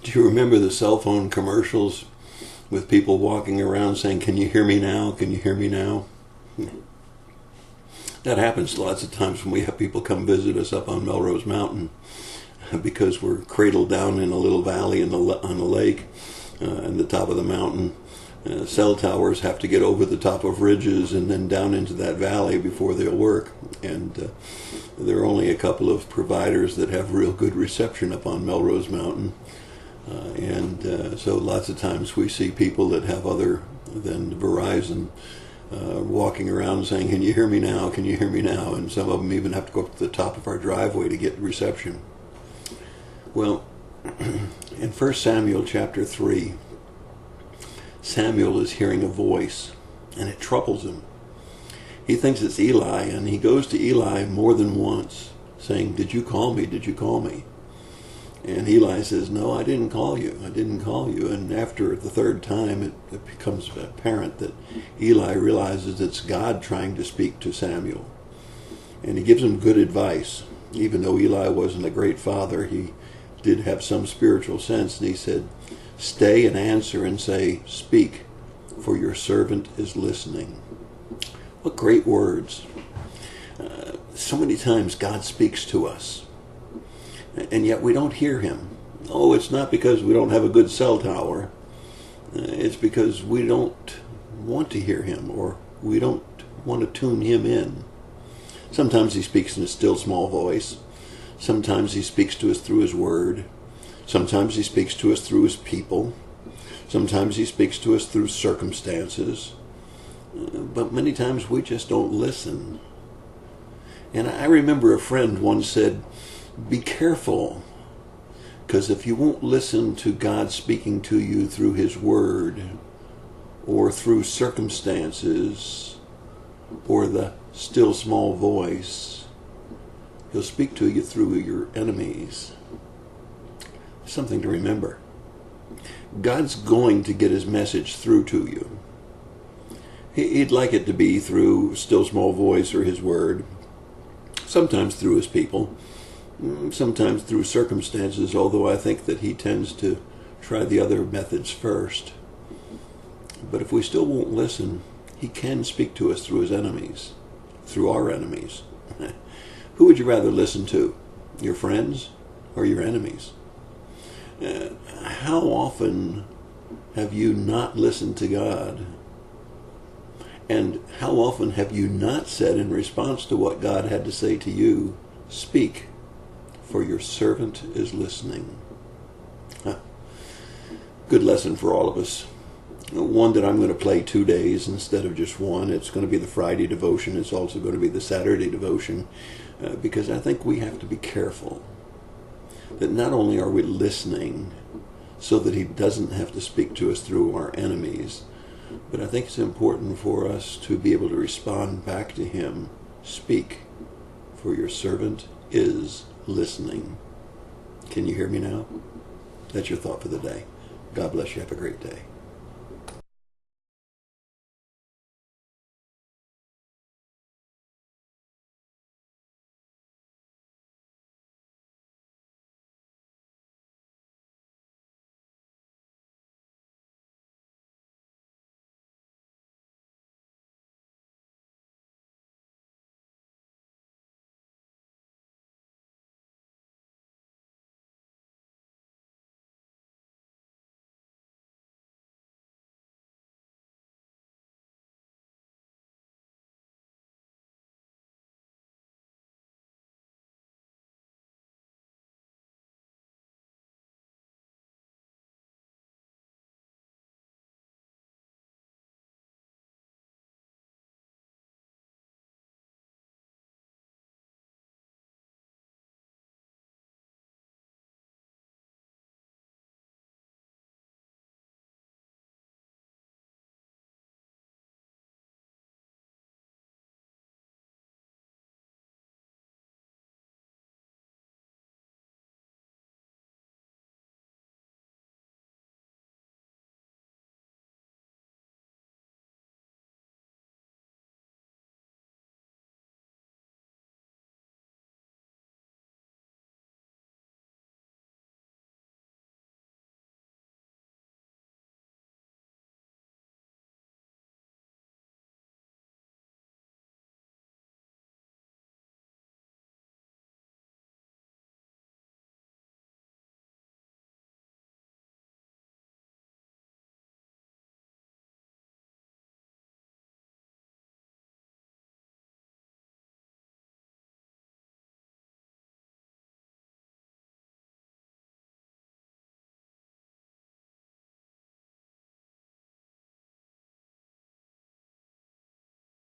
Do you remember the cell phone commercials with people walking around saying, "Can you hear me now? Can you hear me now?" That happens lots of times when we have people come visit us up on Melrose Mountain because we're cradled down in a little valley on a lake in the top of the mountain. Cell towers have to get over the top of ridges and then down into that valley before they'll work. And there are only a couple of providers that have real good reception up on Melrose Mountain. So lots of times we see people that have other than Verizon walking around saying, "Can you hear me now? Can you hear me now?" And some of them even have to go up to the top of our driveway to get reception. Well, in 1 Samuel chapter 3, Samuel is hearing a voice, and it troubles him. He thinks it's Eli, and he goes to Eli more than once, saying, "Did you call me? Did you call me?" And Eli says, "No, I didn't call you. I didn't call you." And after the third time, it becomes apparent that Eli realizes it's God trying to speak to Samuel. And he gives him good advice. Even though Eli wasn't a great father, he did have some spiritual sense. And he said, "Stay and answer and say, 'Speak, for your servant is listening.'" What great words. So many times God speaks to us, and yet we don't hear him. Oh, it's not because we don't have a good cell tower. It's because we don't want to hear him, or we don't want to tune him in. Sometimes he speaks in a still small voice. Sometimes he speaks to us through his word. Sometimes he speaks to us through his people. Sometimes he speaks to us through circumstances. But many times we just don't listen. And I remember a friend once said, "Be careful, because if you won't listen to God speaking to you through his word, or through circumstances, or the still small voice, he'll speak to you through your enemies." Something to remember. God's going to get his message through to you. He'd like it to be through still small voice or his word, sometimes through his people, sometimes through circumstances, although I think that he tends to try the other methods first. But if we still won't listen, he can speak to us through his enemies, through our enemies. Who would you rather listen to, your friends or your enemies? How often have you not listened to God? And how often have you not said in response to what God had to say to you, "Speak, for your servant is listening"? Good lesson for all of us. One that I'm going to play 2 days instead of just one. It's going to be the Friday devotion. It's also going to be the Saturday devotion, because I think we have to be careful that not only are we listening so that he doesn't have to speak to us through our enemies, but I think it's important for us to be able to respond back to him, "Speak, for your servant is listening." Can you hear me now? That's your thought for the day. God bless you. Have a great day.